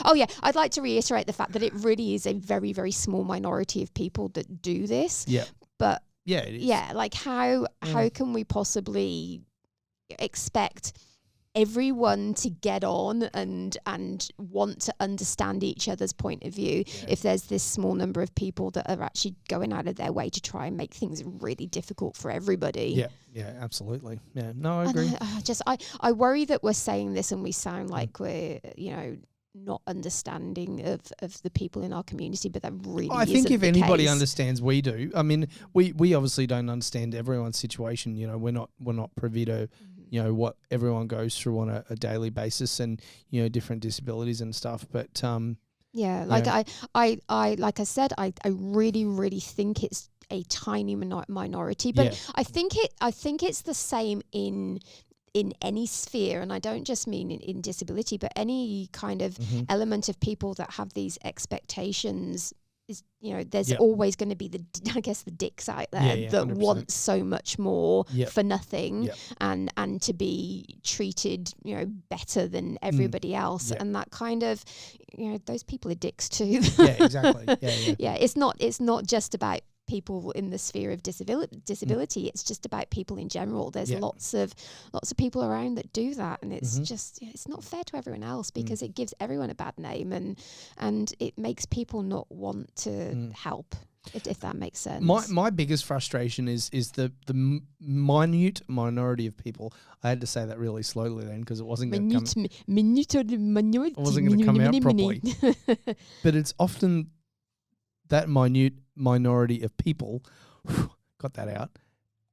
Oh yeah, I'd like to reiterate the fact that it really is a very, very small minority of people that do this. Yeah. But yeah, it is. Yeah, like how can we possibly expect everyone to get on and want to understand each other's point of view if there's this small number of people that are actually going out of their way to try and make things really difficult for everybody? Yeah, absolutely. Yeah, no, I agree. I worry that we're saying this and we sound like we're not understanding of the people in our community, but that really I think if the anybody case. understands, we do. I mean, we obviously don't understand everyone's situation. We're not privy to what everyone goes through on a daily basis, and different disabilities and stuff. But like I said, I really, really think it's a tiny minority, but I think it's the same in any sphere, and I don't just mean in disability, but any kind of element of people that have these expectations is, you know, there's Yep. always going to be the dicks out there that 100%. want so much more Yep. for nothing, Yep. and to be treated, you know, better than everybody else, Yep. and that kind of, you know, those people are dicks too. Yeah, exactly. Yeah. Yeah, it's not just about people in the sphere of disability. It's just about people in general. There's Yeah. lots of people around that do that, and it's Mhm. just, it's not fair to everyone else, because it gives everyone a bad name, and it makes people not want to help, if that makes sense. My biggest frustration is the minute minority of people. I had to say that really slowly then because it wasn't going to come. It wasn't going to come out properly. But it's often that minute minority of people, got that out,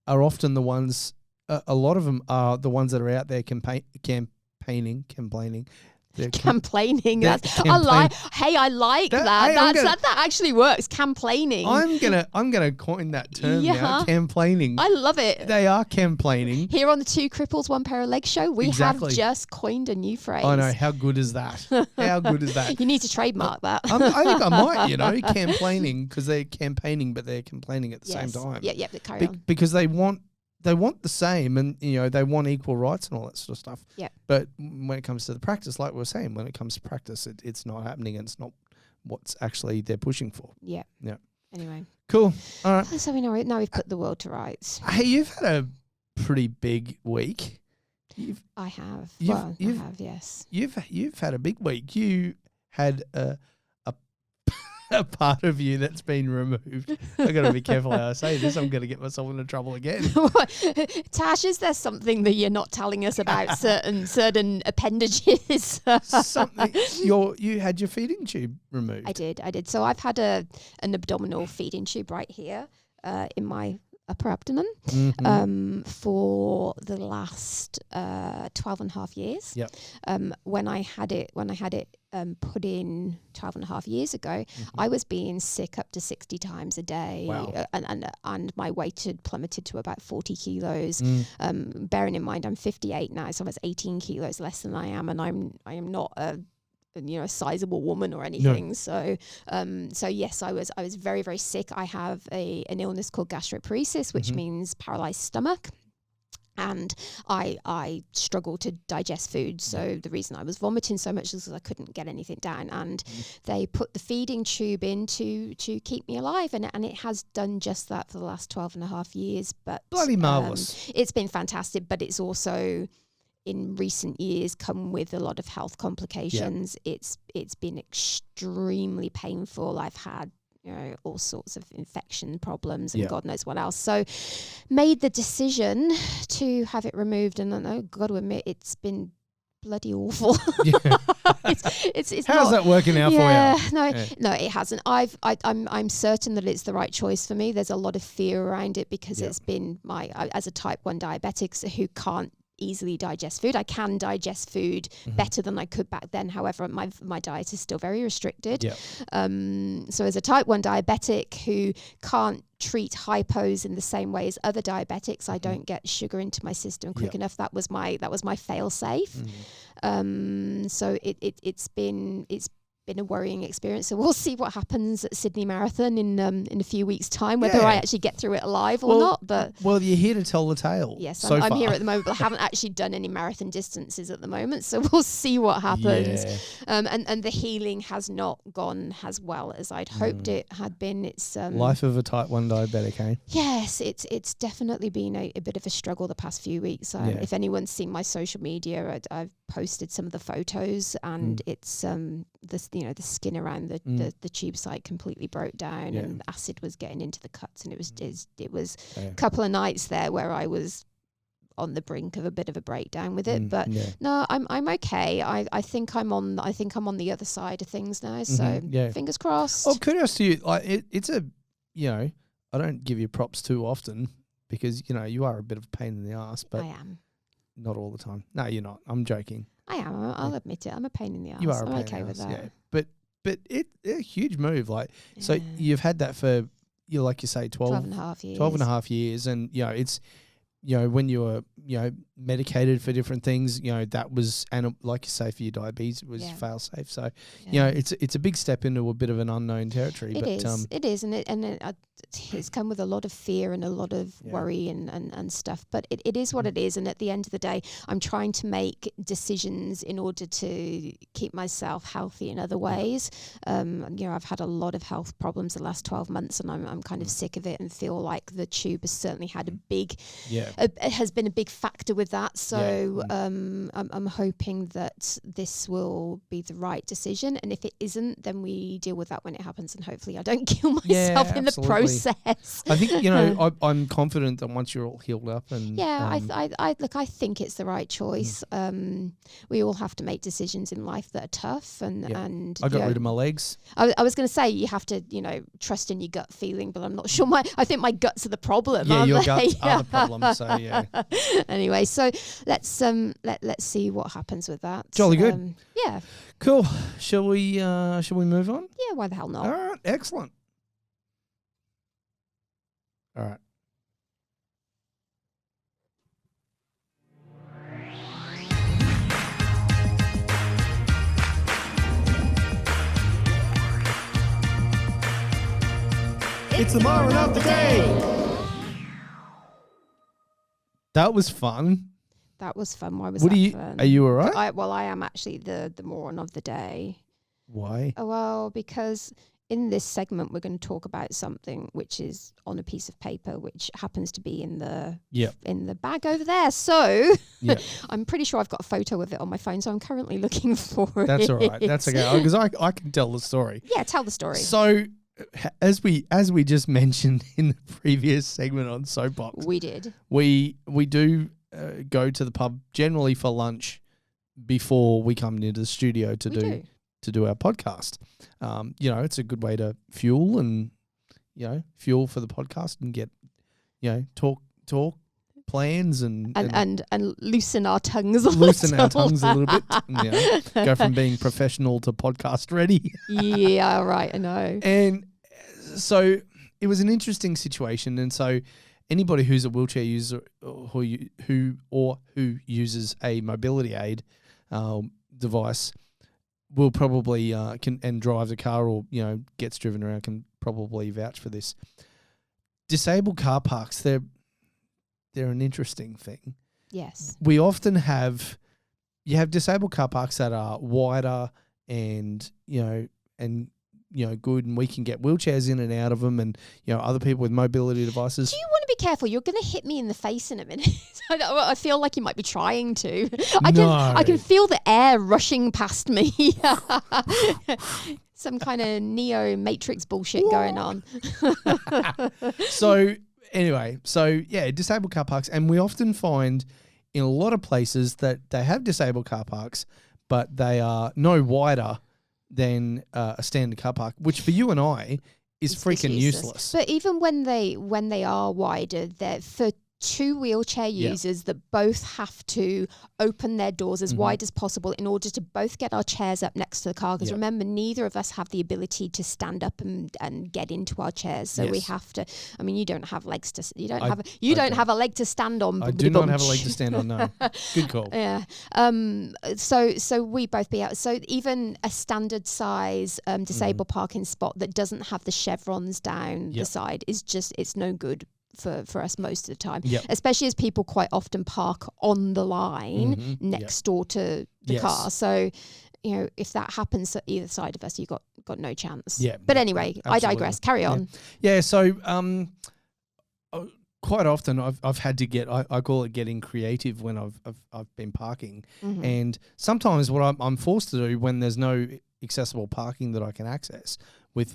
are often the ones. A lot of them are the ones that are out there complaining. Complaining. they're That's I like. Hey, I like that. Hey, I'm that actually works. Complaining. I'm gonna coin that term now. Complaining. I love it. They are complaining. Here on the Two Cripples, One Pair of Legs show, we Exactly. have just coined a new phrase. I know. How good is that? How good is that? You need to trademark that. I think I might, you know, complaining, because they're campaigning, but they're complaining at the same time. Yeah, but carry on. Because they want the same, and, you know, they want equal rights and all that sort of stuff. Yeah. But when it comes to the practice, like we were saying, when it comes to practice, it's not happening, and it's not what's actually they're pushing for. Yeah. Yeah. Anyway. Cool. All right. So now we've put the world to rights. Hey, you've had a pretty big week. I have. You've- I have, yes. You've had a big week. You had a part of you that's been removed. I got to be careful how I say this. I'm going to get myself into trouble again. Tash, is there something that you're not telling us about certain appendages? Something. You had your feeding tube removed. I did. So I've had an abdominal feeding tube right here in my upper abdomen for the last 12 and a half years. Yep. When I had it put in 12 and a half years ago, I was being sick up to 60 times a day. Wow. And my weight had plummeted to about 40 kilos. Bearing in mind I'm 58 now, so I was 18 kilos less than I am, and I am not a sizable woman or anything. No. So yes, I was very, very sick. I have an illness called gastroparesis, which means paralyzed stomach. And I struggle to digest food. So the reason I was vomiting so much is because I couldn't get anything down. And they put the feeding tube in to keep me alive. And it has done just that for the last 12 and a half years. But bloody marvellous. It's been fantastic, but it's also in recent years come with a lot of health complications. Yep. It's been extremely painful. I've had all sorts of infection problems and God knows what else. So made the decision to have it removed, and I've got to admit it's been bloody awful. it's How's that working out for you? No, it hasn't. I'm certain that it's the right choice for me. There's a lot of fear around it because it's been as a type 1 diabetic who can't easily digest food. I can digest food better than I could back then. However, my diet is still very restricted. Yep. So as a type 1 diabetic who can't treat hypos in the same way as other diabetics, I don't get sugar into my system quick enough. That was my fail safe. So it's been a worrying experience. So we'll see what happens at Sydney Marathon in a few weeks' time, whether I actually get through it alive or not. But you're here to tell the tale. Yes, I'm here at the moment, but I haven't actually done any marathon distances at the moment. So we'll see what happens. Yeah. And the healing has not gone as well as I'd hoped it had been. It's life of a type 1 diabetic, eh? Yes, it's definitely been a bit of a struggle the past few weeks. If anyone's seen my social media, I've posted some of the photos, and it's the skin around the tube site completely broke down, and the acid was getting into the cuts, and it was a couple of nights there where I was on the brink of a bit of a breakdown with it. But no, I'm okay. I think I'm on the other side of things now. So fingers crossed. Oh, kudos to you. Like it's a I don't give you props too often because you are a bit of a pain in the ass, but I am. Not all the time. No, you're not. I'm joking. I am. I'll admit it. I'm a pain in the ass. You are a pain I'm okay in the with ass, that. yeah. But it's a huge move. So you've had that for like you say 12 and a half years. 12 and a half years, and it's when you were, medicated for different things, that was, and like you say, for your diabetes, it was fail safe. So, it's a big step into a bit of an unknown territory. It is, and it's come with a lot of fear and a lot of worry and stuff. But it is what it is, and at the end of the day, I'm trying to make decisions in order to keep myself healthy in other ways. I've had a lot of health problems the last 12 months, and I'm kind of sick of it, and feel like the tube has certainly had a big, has been a big factor with that. So I'm hoping that this will be the right decision, and if it isn't, then we deal with that when it happens, and hopefully I don't kill myself in the process. I think I'm confident that once you're all healed up, and I think it's the right choice. We all have to make decisions in life that are tough, and I got rid of my legs. I was going to say you have to trust in your gut feeling, but I'm not sure. I think my guts are the problem. Yeah, your guts are the problem. So yeah. Anyway, so let's see what happens with that. Jolly good. Yeah. Cool. Shall we move on? Yeah. Why the hell not? All right. Excellent. All right. It's the moral of the day. That was fun. That was fun. Why was that fun? Are you all right? I am actually the moron of the day. Why? Oh, well, because in this segment we're going to talk about something which is on a piece of paper, which happens to be in the bag over there. So I'm pretty sure I've got a photo of it on my phone, so I'm currently looking for it. That's all right. That's okay, because I can tell the story. Yeah, tell the story. So as we just mentioned in the previous segment on Soapbox, we do go to the pub generally for lunch before we come into the studio to do our podcast. It's a good way to fuel fuel for the podcast and get talk plans and loosen our tongues a little bit. Go from being professional to podcast ready. Yeah, right. I know. And so it was an interesting situation, and so anybody who's a wheelchair user who uses a mobility aid device will probably and drives a car or gets driven around can probably vouch for this. Disabled car parks, they're an interesting thing. Yes. We often have disabled car parks that are wider and good, and we can get wheelchairs in and out of them, and other people with mobility devices. Do you want to be careful? You're going to hit me in the face in a minute. I feel like you might be trying to. I can feel the air rushing past me. Some kind of Neo Matrix bullshit going on. So anyway, disabled car parks, and we often find in a lot of places that they have disabled car parks, but they are no wider than a standard car park, which for you and I is freaking useless. But even when they are wider, they're for two wheelchair users that both have to open their doors as wide as possible in order to both get our chairs up next to the car. Because remember, neither of us have the ability to stand up and get into our chairs. So we have to. I mean, you don't have legs to. You don't have a leg to stand on. I do not have a leg to stand on. No. Good call. Yeah. So we both be out. So even a standard size disabled parking spot that doesn't have the chevrons down the side is it's no good for us most of the time, especially as people quite often park on the line next door to the car. So, if that happens to either side of us, you've got no chance. Yeah. But anyway, absolutely. I digress. Carry on. Yeah. So, quite often I've had to get, I call it getting creative when I've been parking, and sometimes what I'm forced to do when there's no accessible parking that I can access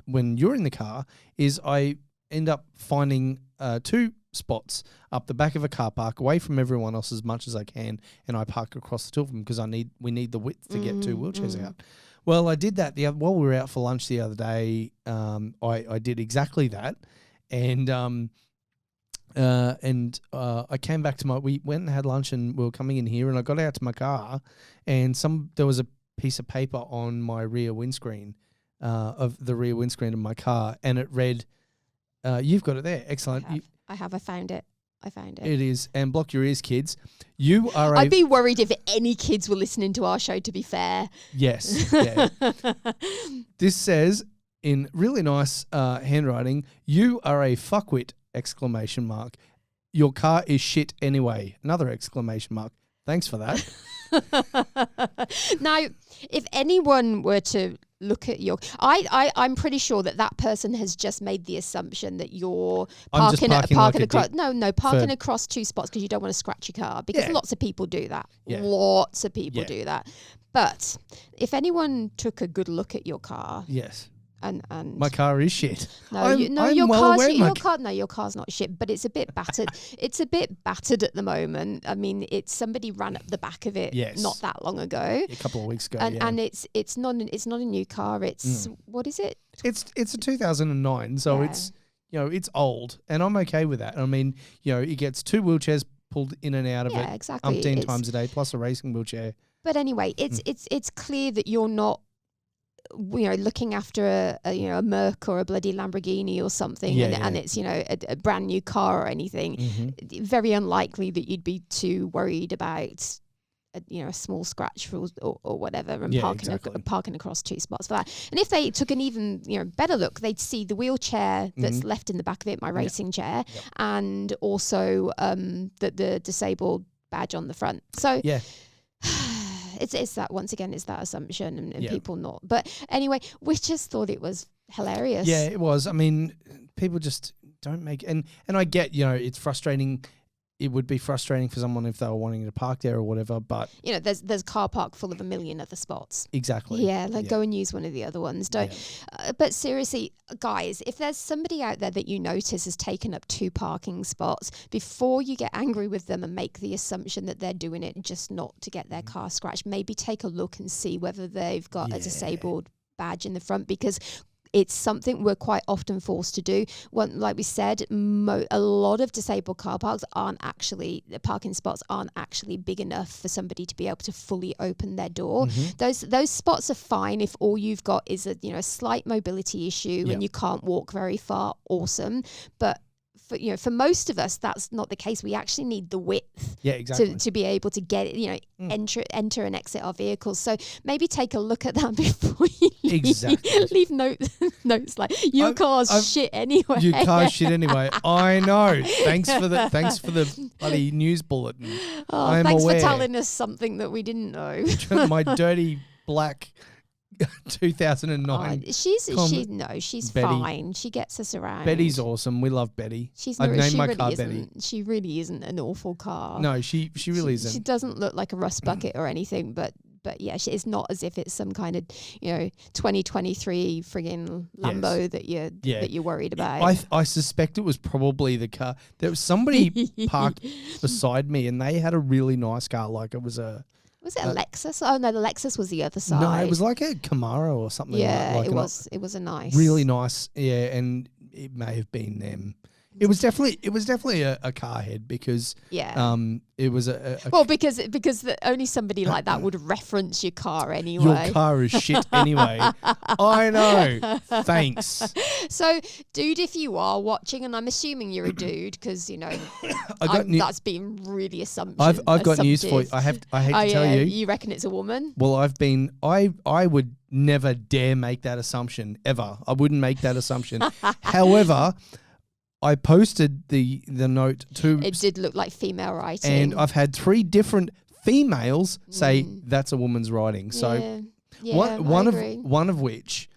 when you're in the car is I end up finding two spots up the back of a car park away from everyone else as much as I can, and I park across the two of them because we need the width to get two wheelchairs out. Well, I did that while we were out for lunch the other day. I did exactly that, and I came back to we went and had lunch, and we were coming in here, and I got out to my car, and there was a piece of paper on my rear windscreen, of the rear windscreen of my car, and it read, "You've got it there, excellent." I found it. I found it. It is. And block your ears, kids. You are I'd be worried if any kids were listening to our show, to be fair. Yes. Yeah. This says in really nice handwriting, you are a fuckwit, ! Your car is shit anyway. Another exclamation mark. Thanks for that. Now, if anyone were to look at your... I'm pretty sure that person has just made the assumption that you're parking across... Parking across two spots because you don't want to scratch your car, because lots of people do that. Yeah. Lots of people do that. But if anyone took a good look at your car... Yes. And my car is shit. Your car's not shit, but it's a bit battered. It's a bit battered at the moment. I mean, somebody ran up the back of it not that long ago, a couple of weeks ago, and it's not a new car. It's what is it? It's a 2009, so it's it's old, and I'm okay with that. I mean, it gets 2 wheelchairs pulled in and out of it exactly. umpteen times a day, plus a racing wheelchair. But anyway, it's clear that you're not looking after a Merc or a bloody Lamborghini or something, and it's a brand new car or anything. Mm-hmm. Very unlikely that you'd be too worried about a small scratch or whatever, and parking across 2 spots for that. And if they took an even better look, they'd see the wheelchair that's left in the back of it, my racing chair, and also the disabled badge on the front. So It's that, once again, it's that assumption and people not. But anyway, we just thought it was hilarious. Yeah, it was. I mean, people just don't make... And I get, it's frustrating. It would be frustrating for someone if they were wanting to park there or whatever, but... there's a car park full of a million other spots. Exactly. Yeah, go and use one of the other ones. Don't. But seriously, guys, if there's somebody out there that you notice has taken up 2 parking spots, before you get angry with them and make the assumption that they're doing it just not to get their car scratched, maybe take a look and see whether they've got a disabled badge in the front, because it's something we're quite often forced to do. Like we said, a lot of disabled car parks the parking spots aren't actually big enough for somebody to be able to fully open their door. Those spots are fine if all you've got is a slight mobility issue and you can't walk very far. Awesome. But for most of us, that's not the case. We actually need the width to be able to get it, enter and exit our vehicles. So maybe take a look at that before you leave notes like, your car's shit anyway. Your car's shit anyway. I know. Thanks for the bloody news bulletin. Thanks for telling us something that we didn't know. My dirty black 2009. She's Betty. fine. She gets us around. Betty's awesome. We love Betty. I've named my car Betty. She really isn't an awful car. No, she really isn't. She doesn't look like a rust bucket or anything, but it's not as if it's some kind of 2023 friggin' Lambo that you're worried about. I suspect it was probably the car. There was somebody parked beside me, and they had a really nice car. Like it was a... Was it a Lexus? Oh no, the Lexus was the other side. No, it was like a Camaro or something. Yeah, it was a nice, really nice. Yeah, and it may have been them. It was definitely a car head because it was because only somebody like that would reference your car anyway. Your car is shit anyway. I know. Thanks. So, dude, if you are watching, and I'm assuming you're a dude because that's been really assumptive. I've got news for you. I hate to tell you. You reckon it's a woman? Well, I would never dare make that assumption ever. I wouldn't make that assumption. However, I posted the note to... It did look like female writing. And I've had 3 different females say that's a woman's writing. So one of which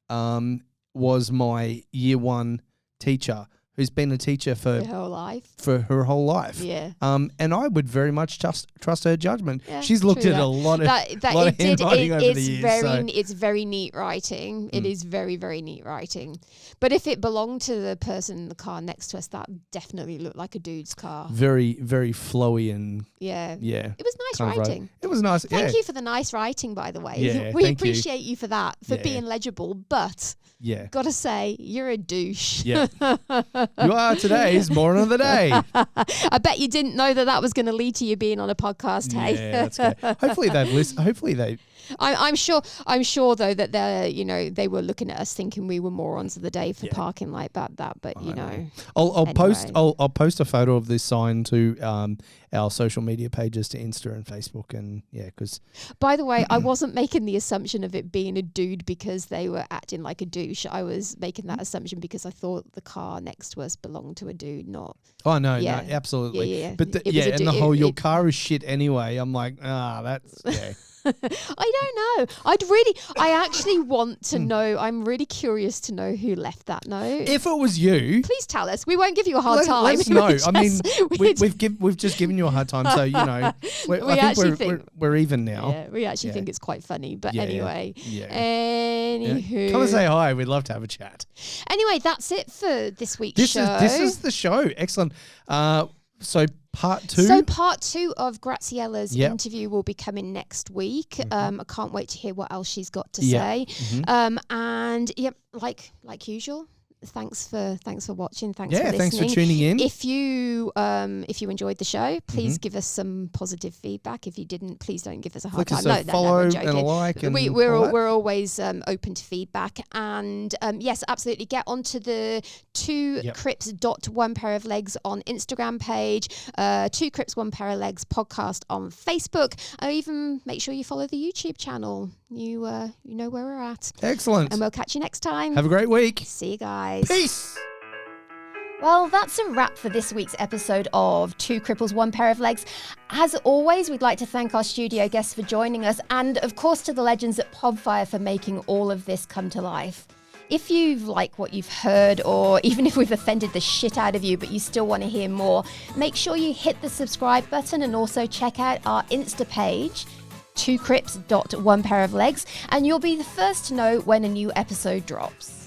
was my year 1 teacher, who's been a teacher for her whole life. Yeah. And I would very much trust her judgment. Yeah, she's looked at a lot of handwriting over the years. It's very neat writing. It is very, very neat writing. But if it belonged to the person in the car next to us, that definitely looked like a dude's car. Very, very flowy and... Yeah. Yeah. It was nice writing. It was nice. Thank you for the nice writing, by the way. Yeah, we appreciate you for that, for being legible. But... Yeah. Gotta say, you're a douche. Yeah. You are today's moron of the day. I bet you didn't know that was going to lead to you being on a podcast, hey? Yeah, that's good. Hopefully they've listened. Hopefully I'm sure though that they were looking at us thinking we were morons of the day for parking like that. But I'll anyway. post a photo of this sign to our social media pages, to Insta and Facebook, and because. By the way, I wasn't making the assumption of it being a dude because they were acting like a douche. I was making that assumption because I thought the car next to us belonged to a dude, not. Oh no, absolutely. Yeah. But your car is shit anyway. I'm like, that's I don't know. I actually want to know. I'm really curious to know who left that note. If it was you, please tell us. We won't give you a hard time. Let us know. I mean, we've just given you a hard time, so I think we're even now. Yeah, we actually think it's quite funny. But anyway, anywho, come and say hi. We'd love to have a chat. Anyway, that's it for this week's show. This is the show. Excellent. So part two. So part 2 of Graziella's interview will be coming next week. I can't wait to hear what else she's got to say. And like usual, thanks for watching. Thanks for listening. Thanks for tuning in. If you enjoyed the show, please give us some positive feedback. If you didn't, please don't give us a hard time. Follow we're joking. and a like. And we're always open to feedback. And yes, absolutely. Get onto the Two Crips .one pair of legs on Instagram page, Two Crips One Pair of Legs podcast on Facebook. Even make sure you follow the YouTube channel. You know where we're at. Excellent. And we'll catch you next time. Have a great week. See you guys. Peace. Well, that's a wrap for this week's episode of Two Cripples, One Pair of Legs. As always, we'd like to thank our studio guests for joining us, and of course to the legends at Podfire for making all of this come to life. If you like what you've heard, or even if we've offended the shit out of you, but you still want to hear more, make sure you hit the subscribe button and also check out our Insta page, twocrips.one pair of legs, and you'll be the first to know when a new episode drops.